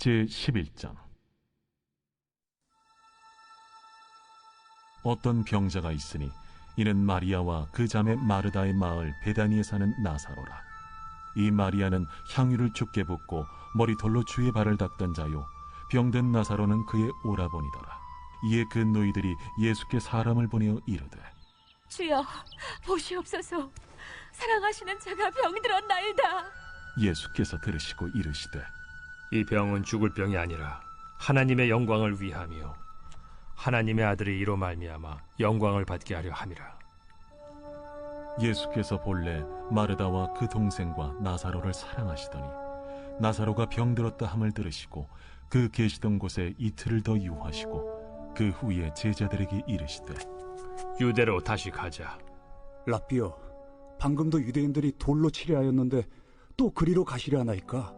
제11장. 어떤 병자가 있으니 이는 마리아와 그 자매 마르다의 마을 베다니에 사는 나사로라. 이 마리아는 향유를 죽게 붓고 머리털로 주의 발을 닦던 자요, 병든 나사로는 그의 오라버니더라. 이에 그 노이들이 예수께 사람을 보내어 이르되, 주여, 보시옵소서. 사랑하시는 자가 병들었나이다. 예수께서 들으시고 이르시되, 이 병은 죽을 병이 아니라 하나님의 영광을 위함이요 하나님의 아들이 이로 말미암아 영광을 받게 하려 함이라. 예수께서 본래 마르다와 그 동생과 나사로를 사랑하시더니 나사로가 병들었다 함을 들으시고 그 계시던 곳에 이틀을 더 유하시고 그 후에 제자들에게 이르시되, 유대로 다시 가자. 라삐여, 방금도 유대인들이 돌로 치려 하였는데 또 그리로 가시려 하나이까?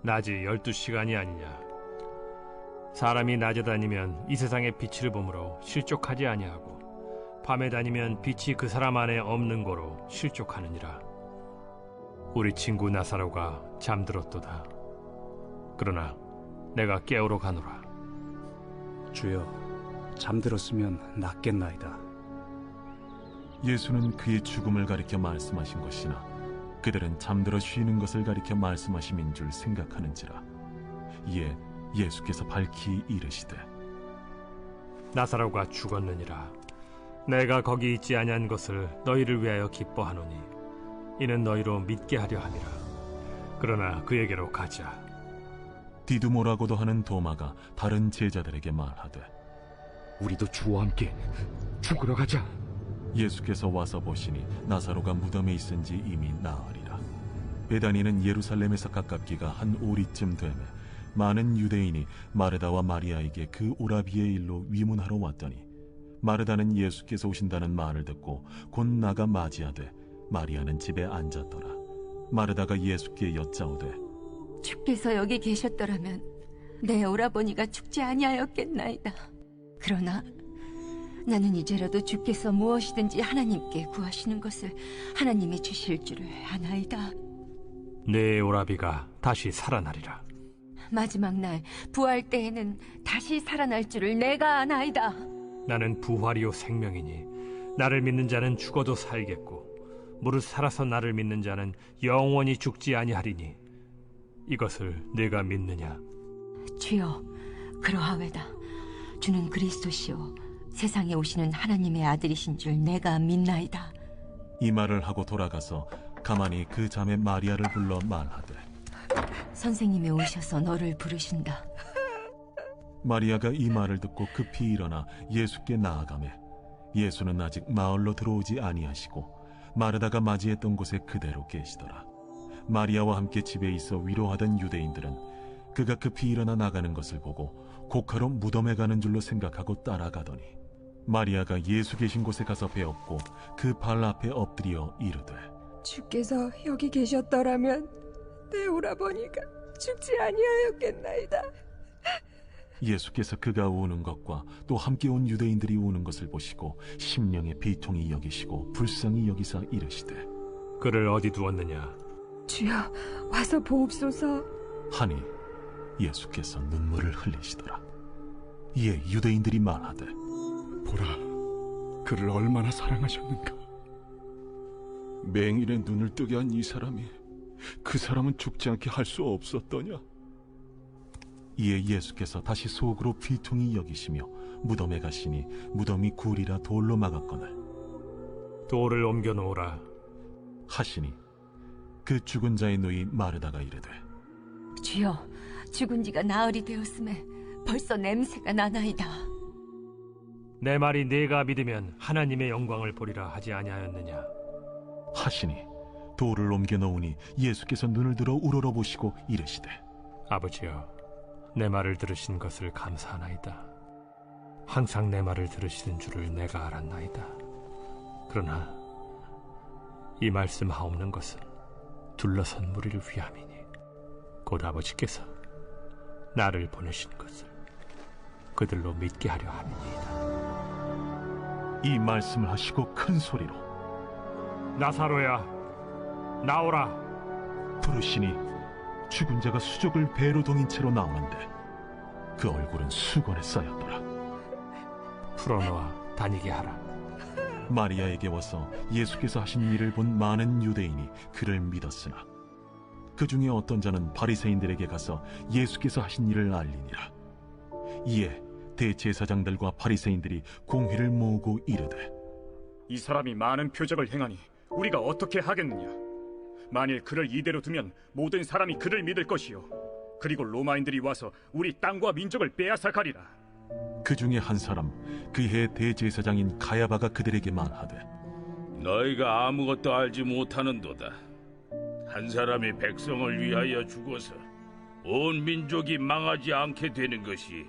낮이 12시간이 아니냐. 사람이 낮에 다니면 이 세상의 빛을 보므로 실족하지 아니하고 밤에 다니면 빛이 그 사람 안에 없는 거로 실족하느니라. 우리 친구 나사로가 잠들었도다. 그러나 내가 깨우러 가노라. 주여, 잠들었으면 낫겠나이다. 예수는 그의 죽음을 가리켜 말씀하신 것이나 그들은 잠들어 쉬는 것을 가리켜 말씀하심인 줄 생각하는지라. 이에 예수께서 밝히 이르시되, 나사로가 죽었느니라. 내가 거기 있지 아니한 것을 너희를 위하여 기뻐하노니 이는 너희로 믿게 하려 함이라. 그러나 그에게로 가자. 디두모라고도 하는 도마가 다른 제자들에게 말하되, 우리도 주와 함께 죽으러 가자. 예수께서 와서 보시니 나사로가 무덤에 있은지 이미 나으리라. 베다니는 예루살렘에서 가깝기가 한 오리쯤 되매 많은 유대인이 마르다와 마리아에게 그 오라비의 일로 위문하러 왔더니 마르다는 예수께서 오신다는 말을 듣고 곧 나가 맞이하되 마리아는 집에 앉았더라. 마르다가 예수께 여짜오되, 주께서 여기 계셨더라면 내 오라버니가 죽지 아니하였겠나이다. 그러나 나는 이제라도 주께서 무엇이든지 하나님께 구하시는 것을 하나님이 주실 줄을 아나이다. 내 오라비가 다시 살아나리라. 마지막 날 부활 때에는 다시 살아날 줄을 내가 아나이다. 나는 부활이요 생명이니 나를 믿는 자는 죽어도 살겠고 무릇 살아서 나를 믿는 자는 영원히 죽지 아니하리니 이것을 내가 믿느냐? 주여, 그러하외다. 주는 그리스도시요 세상에 오시는 하나님의 아들이신 줄 내가 믿나이다. 이 말을 하고 돌아가서 가만히 그 자매 마리아를 불러 말하되, 선생님이 오셔서 너를 부르신다. 마리아가 이 말을 듣고 급히 일어나 예수께 나아가매 예수는 아직 마을로 들어오지 아니하시고 마르다가 맞이했던 곳에 그대로 계시더라. 마리아와 함께 집에 있어 위로하던 유대인들은 그가 급히 일어나 나가는 것을 보고 곡하러 무덤에 가는 줄로 생각하고 따라가더니 마리아가 예수 계신 곳에 가서 배웠고 그 발 앞에 엎드려 이르되, 주께서 여기 계셨더라면 내 오라버니가 죽지 아니하였겠나이다. 예수께서 그가 우는 것과 또 함께 온 유대인들이 우는 것을 보시고 심령의 비통이 여기시고 불쌍히 여기사 이르시되, 그를 어디 두었느냐? 주여, 와서 보옵소서. 하니 예수께서 눈물을 흘리시더라. 이에 유대인들이 말하되, 보라, 그를 얼마나 사랑하셨는가. 맹인의 눈을 뜨게 한 이 사람이 그 사람은 죽지 않게 할 수 없었더냐? 이에 예수께서 다시 속으로 비통히 여기시며 무덤에 가시니 무덤이 굴이라 돌로 막았거늘 돌을 옮겨 놓으라 하시니 그 죽은 자의 누이 마르다가 이르되, 주여, 죽은 지가 나흘이 되었음에 벌써 냄새가 나나이다. 내 말이 네가 믿으면 하나님의 영광을 보리라 하지 아니하였느냐? 하시니 돌을 옮겨 놓으니 예수께서 눈을 들어 우러러보시고 이르시되, 아버지여, 내 말을 들으신 것을 감사하나이다. 항상 내 말을 들으시는 줄을 내가 알았나이다. 그러나 이 말씀 하옵는 것은 둘러선 무리를 위함이니 곧 아버지께서 나를 보내신 것을 그들로 믿게 하려 함이니이다. 이 말씀을 하시고 큰 소리로 나사로야, 나오라. 부르시니 죽은 자가 수족을 배로 동인 채로 나오는데 그 얼굴은 수건에 쌓였더라. 풀어놓아 다니게 하라. 마리아에게 와서 예수께서 하신 일을 본 많은 유대인이 그를 믿었으나 그 중에 어떤 자는 바리새인들에게 가서 예수께서 하신 일을 알리니라. 이에 대제사장들과 바리새인들이 공회를 모으고 이르되, 이 사람이 많은 표적을 행하니 우리가 어떻게 하겠느냐? 만일 그를 이대로 두면 모든 사람이 그를 믿을 것이요, 그리고 로마인들이 와서 우리 땅과 민족을 빼앗아 가리라. 그 중에 한 사람 그 해 대제사장인 가야바가 그들에게 말하되, 너희가 아무것도 알지 못하는도다. 한 사람이 백성을 위하여 죽어서 온 민족이 망하지 않게 되는 것이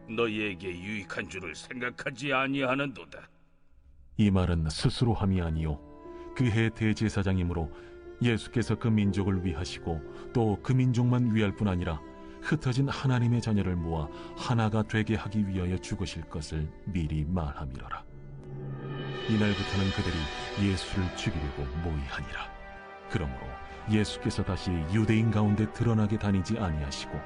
너희에게 유익한 줄을 생각하지 아니하는도다. 이 말은 스스로 함이 아니요 그 해 대제사장이므로 예수께서 그 민족을 위하시고 또 그 민족만 위할 뿐 아니라 흩어진 하나님의 자녀를 모아 하나가 되게 하기 위하여 죽으실 것을 미리 말함이로라. 이날부터는 그들이 예수를 죽이려고 모의하니라. 그러므로 예수께서 다시 유대인 가운데 드러나게 다니지 아니하시고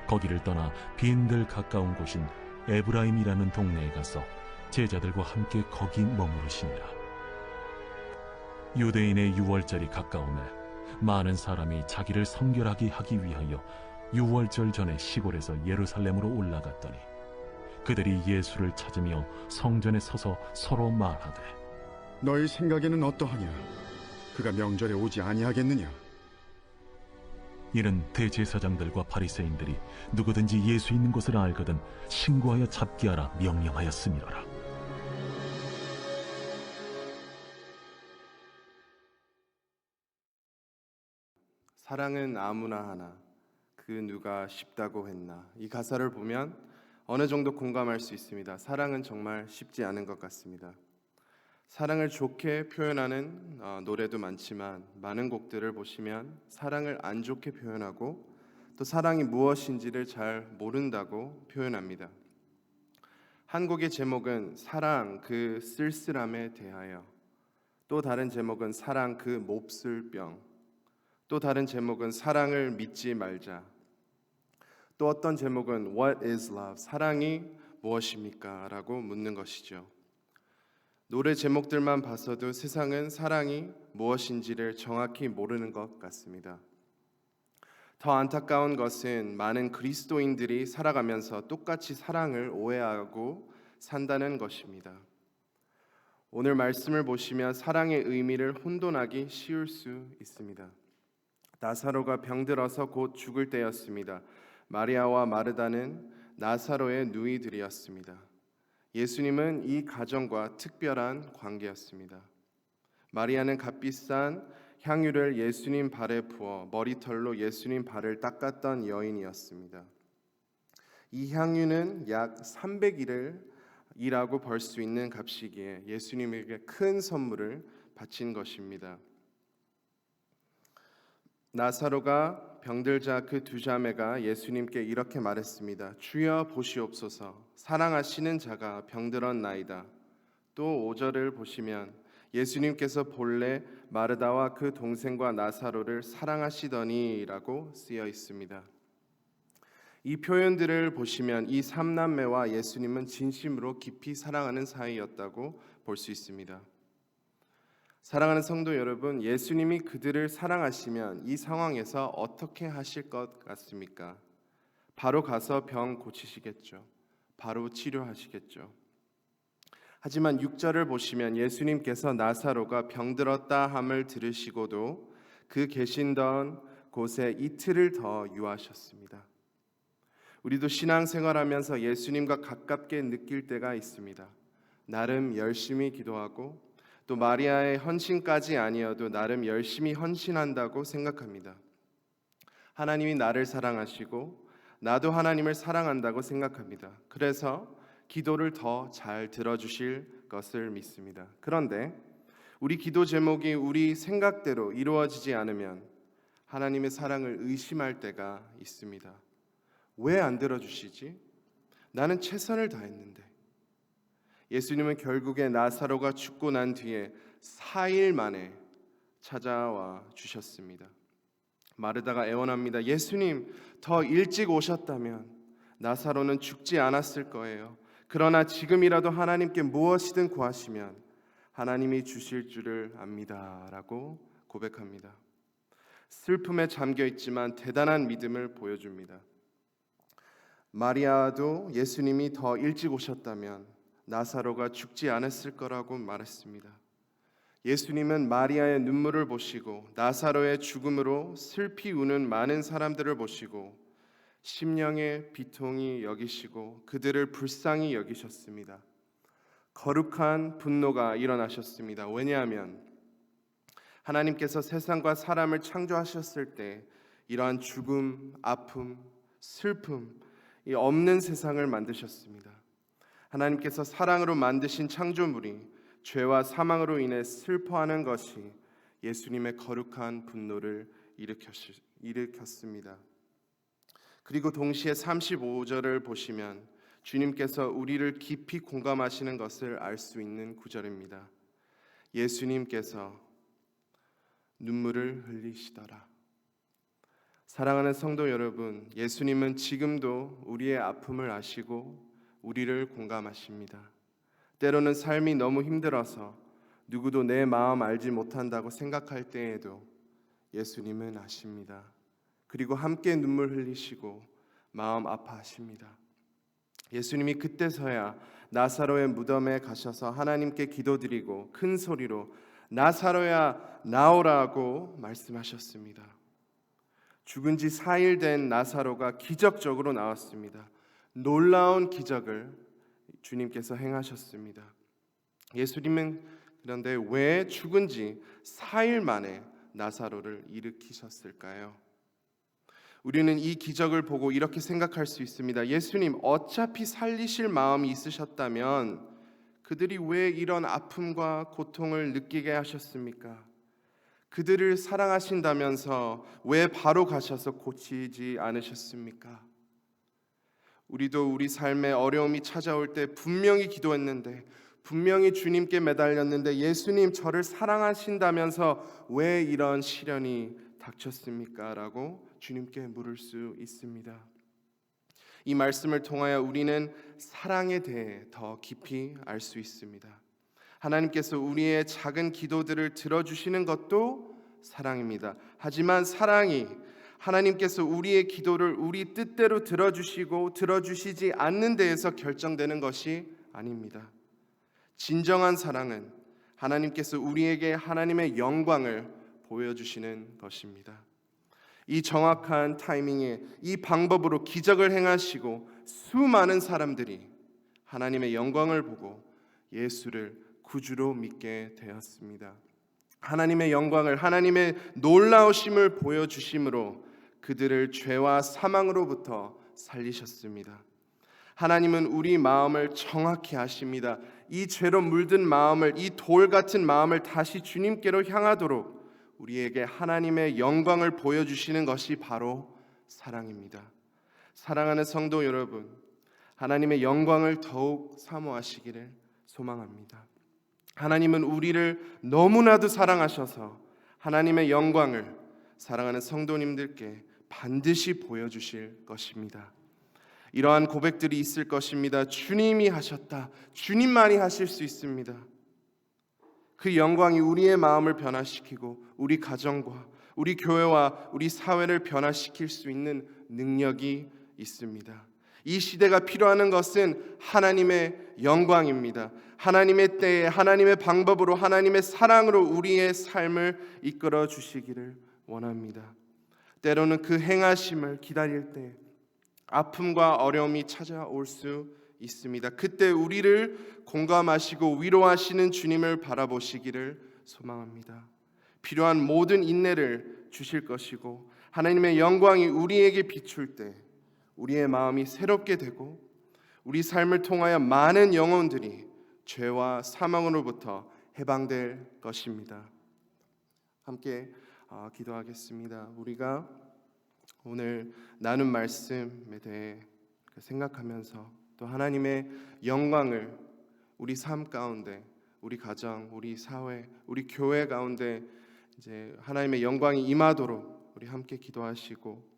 거기를 떠나 빈들 가까운 곳인 에브라임이라는 동네에 가서 제자들과 함께 거기 머무르시니라. 유대인의 유월절이 가까우매 많은 사람이 자기를 성결하게 하기 위하여 유월절 전에 시골에서 예루살렘으로 올라갔더니 그들이 예수를 찾으며 성전에 서서 서로 말하되, 너희 생각에는 어떠하냐? 그가 명절에 오지 아니하겠느냐? 이는 대제사장들과 바리새인들이 누구든지 예수 있는 곳을 알거든 신고하여 잡게 하라 명령하였음이로라. 사랑은 아무나 하나 그 누가 쉽다고 했나. 이 가사를 보면 어느 정도 공감할 수 있습니다. 사랑은 정말 쉽지 않은 것 같습니다. 사랑을 좋게 표현하는 노래도 많지만 많은 곡들을 보시면 사랑을 안 좋게 표현하고 또 사랑이 무엇인지를 잘 모른다고 표현합니다. 한 곡의 제목은 사랑 그 쓸쓸함에 대하여, 또 다른 제목은 사랑 그 몹쓸 병, 또 다른 제목은 사랑을 믿지 말자, 또 어떤 제목은 What is love? 사랑이 무엇입니까? 라고 묻는 것이죠. 노래 제목들만 봐서도 세상은 사랑이 무엇인지를 정확히 모르는 것 같습니다. 더 안타까운 것은 많은 그리스도인들이 살아가면서 똑같이 사랑을 오해하고 산다는 것입니다. 오늘 말씀을 보시면 사랑의 의미를 혼돈하기 쉬울 수 있습니다. 나사로가 병들어서 곧 죽을 때였습니다. 마리아와 마르다는 나사로의 누이들이었습니다. 예수님은 이 가정과 특별한 관계였습니다. 마리아는 gat비싼 향유를 예수님 발에 부어 머리털로 예수님 발을 닦았던 여인이었습니다. 이 향유는 약 300일이라고 벌 수 있는 값이기에 예수님에게 큰 선물을 바친 것입니다. 나사로가 병들자 그 두 자매가 예수님께 이렇게 말했습니다. 주여 보시옵소서, 사랑하시는 자가 병들었나이다. 또 5절을 보시면 예수님께서 본래 마르다와 그 동생과 나사로를 사랑하시더니 라고 쓰여 있습니다. 이 표현들을 보시면 이 3남매와 예수님은 진심으로 깊이 사랑하는 사이였다고 볼 수 있습니다. 사랑하는 성도 여러분, 예수님이 그들을 사랑하시면 이 상황에서 어떻게 하실 것 같습니까? 바로 가서 병 고치시겠죠. 바로 치료하시겠죠. 하지만 6절을 보시면 예수님께서 나사로가 병들었다 함을 들으시고도 그 계신던 곳에 이틀을 더 유하셨습니다. 우리도 신앙생활하면서 예수님과 가깝게 느낄 때가 있습니다. 나름 열심히 기도하고 또 마리아의 헌신까지 아니어도 나름 열심히 헌신한다고 생각합니다. 하나님이 나를 사랑하시고 나도 하나님을 사랑한다고 생각합니다. 그래서 기도를 더 잘 들어주실 것을 믿습니다. 그런데 우리 기도 제목이 우리 생각대로 이루어지지 않으면 하나님의 사랑을 의심할 때가 있습니다. 왜 안 들어주시지? 나는 최선을 다했는데. 예수님은 결국에 나사로가 죽고 난 뒤에 4일 만에 찾아와 주셨습니다. 마르다가 애원합니다. 예수님, 더 일찍 오셨다면 나사로는 죽지 않았을 거예요. 그러나 지금이라도 하나님께 무엇이든 구하시면 하나님이 주실 줄을 압니다 라고 고백합니다. 슬픔에 잠겨 있지만 대단한 믿음을 보여줍니다. 마리아도 예수님이 더 일찍 오셨다면 나사로가 죽지 않았을 거라고 말했습니다. 예수님은 마리아의 눈물을 보시고 나사로의 죽음으로 슬피 우는 많은 사람들을 보시고 심령의 비통이 여기시고 그들을 불쌍히 여기셨습니다. 거룩한 분노가 일어나셨습니다. 왜냐하면 하나님께서 세상과 사람을 창조하셨을 때 이러한 죽음, 아픔, 슬픔 이 없는 세상을 만드셨습니다. 하나님께서 사랑으로 만드신 창조물이 죄와 사망으로 인해 슬퍼하는 것이 예수님의 거룩한 분노를 일으켰습니다. 그리고 동시에 35절을 보시면 주님께서 우리를 깊이 공감하시는 것을 알 수 있는 구절입니다. 예수님께서 눈물을 흘리시더라. 사랑하는 성도 여러분, 예수님은 지금도 우리의 아픔을 아시고 우리를 공감하십니다. 때로는 삶이 너무 힘들어서 누구도 내 마음 알지 못한다고 생각할 때에도 예수님은 아십니다. 그리고 함께 눈물 흘리시고 마음 아파하십니다. 예수님이 그때서야 나사로의 무덤에 가셔서 하나님께 기도드리고 큰 소리로 나사로야 나오라고 말씀하셨습니다. 죽은 지 4일 된 나사로가 기적적으로 나왔습니다. 놀라운 기적을 주님께서 행하셨습니다. 예수님은 그런데 왜 죽은 지 4일 만에 나사로를 일으키셨을까요? 우리는 이 기적을 보고 이렇게 생각할 수 있습니다. 예수님, 어차피 살리실 마음이 있으셨다면 그들이 왜 이런 아픔과 고통을 느끼게 하셨습니까? 그들을 사랑하신다면서 왜 바로 가셔서 고치지 않으셨습니까? 우리도 우리 삶에 어려움이 찾아올 때 분명히 기도했는데, 분명히 주님께 매달렸는데 예수님, 저를 사랑하신다면서 왜 이런 시련이 닥쳤습니까? 라고 주님께 물을 수 있습니다. 이 말씀을 통하여 우리는 사랑에 대해 더 깊이 알 수 있습니다. 하나님께서 우리의 작은 기도들을 들어주시는 것도 사랑입니다. 하지만 사랑이 하나님께서 우리의 기도를 우리 뜻대로 들어주시고 들어주시지 않는 데에서 결정되는 것이 아닙니다. 진정한 사랑은 하나님께서 우리에게 하나님의 영광을 보여주시는 것입니다. 이 정확한 타이밍에 이 방법으로 기적을 행하시고 수많은 사람들이 하나님의 영광을 보고 예수를 구주로 믿게 되었습니다. 하나님의 영광을, 하나님의 놀라우심을 보여주심으로 그들을 죄와 사망으로부터 살리셨습니다. 하나님은 우리 마음을 정확히 아십니다. 이 죄로 물든 마음을, 이 돌 같은 마음을 다시 주님께로 향하도록 우리에게 하나님의 영광을 보여주시는 것이 바로 사랑입니다. 사랑하는 성도 여러분, 하나님의 영광을 더욱 사모하시기를 소망합니다. 하나님은 우리를 너무나도 사랑하셔서 하나님의 영광을 사랑하는 성도님들께 반드시 보여주실 것입니다. 이러한 고백들이 있을 것입니다. 주님이 하셨다. 주님만이 하실 수 있습니다. 그 영광이 우리의 마음을 변화시키고 우리 가정과 우리 교회와 우리 사회를 변화시킬 수 있는 능력이 있습니다. 이 시대가 필요한 것은 하나님의 영광입니다. 하나님의 때에 하나님의 방법으로 하나님의 사랑으로 우리의 삶을 이끌어 주시기를 원합니다. 때로는 그 행하심을 기다릴 때 아픔과 어려움이 찾아올 수 있습니다. 그때 우리를 공감하시고 위로하시는 주님을 바라보시기를 소망합니다. 필요한 모든 인내를 주실 것이고 하나님의 영광이 우리에게 비출 때 우리의 마음이 새롭게 되고 우리 삶을 통하여 많은 영혼들이 죄와 사망으로부터 해방될 것입니다. 함께 기도하겠습니다. 우리가 오늘 나눈 말씀에 대해 생각하면서 또 하나님의 영광을 우리 삶 가운데, 우리 가정, 우리 사회, 우리 교회 가운데 이제 하나님의 영광이 임하도록 우리 함께 기도하시고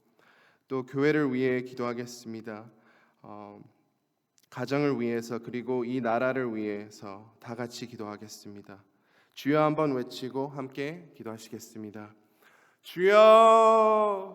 또 교회를 위해 기도하겠습니다. 가정을 위해서 그리고 이 나라를 위해서 다 같이 기도하겠습니다. 주여 한번 외치고 함께 기도하시겠습니다. 주여